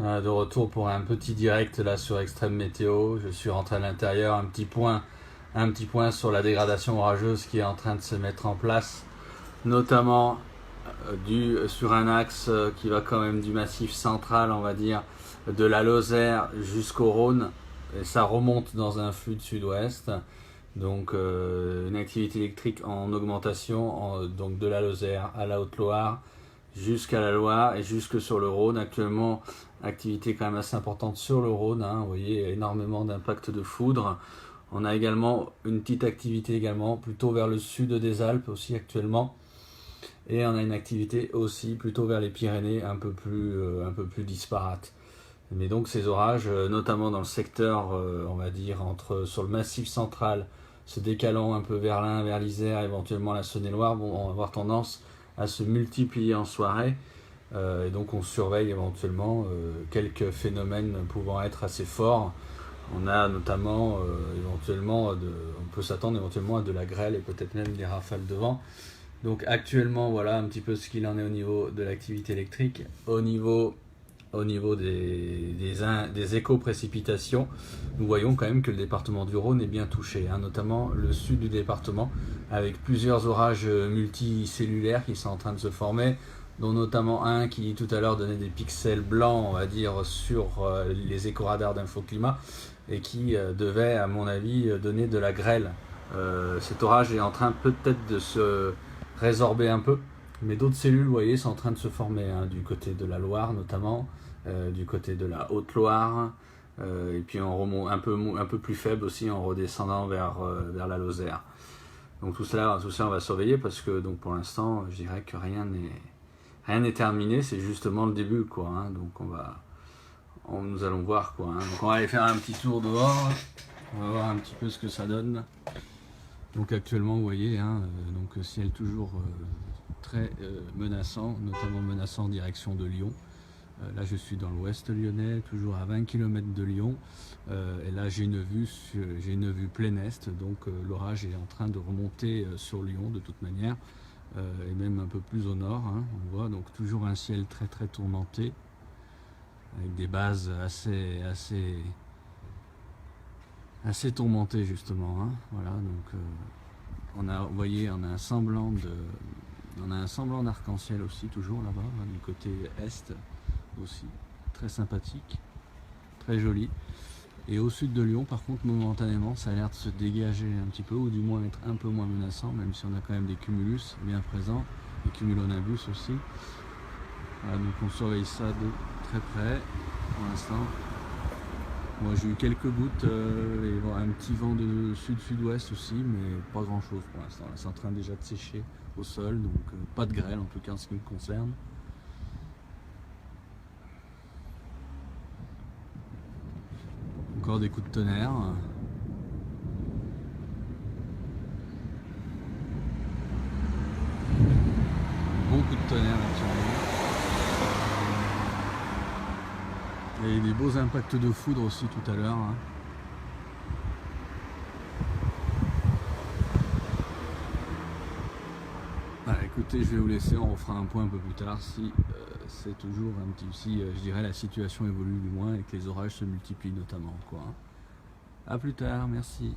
Voilà, de retour pour un petit direct là sur Extrême Météo. Je suis rentré à l'intérieur, un petit point sur la dégradation orageuse qui est en train de se mettre en place, notamment sur un axe qui va quand même du massif central, on va dire, de la Lozère jusqu'au Rhône, et ça remonte dans un flux de sud-ouest. Donc une activité électrique en augmentation, donc de la Lozère à la Haute-Loire, jusqu'à la Loire et jusque sur le Rhône. Actuellement, activité quand même assez importante sur le Rhône, hein. Vous voyez, énormément d'impact de foudre. On a également une petite activité également plutôt vers le sud des Alpes aussi actuellement. Et on a une activité aussi plutôt vers les Pyrénées un peu plus disparate. Mais donc ces orages, notamment dans le secteur, on va dire, sur le massif central, se décalant un peu vers l'Ain, vers l'Isère, éventuellement la Saône-et-Loire, vont avoir tendance à se multiplier en soirée. Et donc on surveille éventuellement quelques phénomènes pouvant être assez forts. On a notamment on peut s'attendre éventuellement à de la grêle et peut-être même des rafales de vent. Donc actuellement, voilà un petit peu ce qu'il en est au niveau de l'activité électrique. Au niveau des éco-précipitations, nous voyons quand même que le département du Rhône est bien touché, hein, notamment le sud du département, avec plusieurs orages multicellulaires qui sont en train de se former, dont notamment un qui tout à l'heure donnait des pixels blancs, on va dire, sur les éco-radars d'Infoclimat, et qui devait, à mon avis, donner de la grêle. Cet orage est en train peut-être de se résorber un peu, mais d'autres cellules, vous voyez, sont en train de se former, hein, du côté de la Loire notamment, du côté de la Haute-Loire, et puis on remonte un peu plus faible aussi en redescendant vers la Lozère. Donc tout ça, on va surveiller parce que donc pour l'instant, je dirais que rien n'est terminé, c'est justement le début, quoi, hein. Donc nous allons voir, quoi, hein. Donc on va aller faire un petit tour dehors, on va voir un petit peu ce que ça donne. Donc actuellement, vous voyez, hein, donc ciel toujours très menaçant, notamment menaçant en direction de Lyon. Là je suis dans l'ouest lyonnais, toujours à 20 km de Lyon, et là j'ai une vue plein est, donc l'orage est en train de remonter sur Lyon de toute manière, et même un peu plus au nord, hein, on voit donc toujours un ciel très très tourmenté, avec des bases assez tourmentées justement, hein. Voilà, donc vous voyez, on a un semblant d'arc-en-ciel aussi toujours là-bas, hein, du côté est aussi, très sympathique, très joli. Et au sud de Lyon, par contre, momentanément, ça a l'air de se dégager un petit peu, ou du moins être un peu moins menaçant, même si on a quand même des cumulus bien présents, des cumulonimbus aussi. Voilà, donc on surveille ça de très près pour l'instant. Moi j'ai eu quelques gouttes et voilà, un petit vent de sud-sud-ouest aussi, mais pas grand chose pour l'instant. C'est en train déjà de sécher au sol, donc pas de grêle en tout cas en ce qui me concerne. Encore des coups de tonnerre. Bon coup de tonnerre actuellement. Il y a eu des beaux impacts de foudre aussi tout à l'heure, hein. Voilà, écoutez, je vais vous laisser, on refera un point un peu plus tard si c'est toujours si je dirais la situation évolue du moins et que les orages se multiplient notamment, quoi, hein. A plus tard, merci.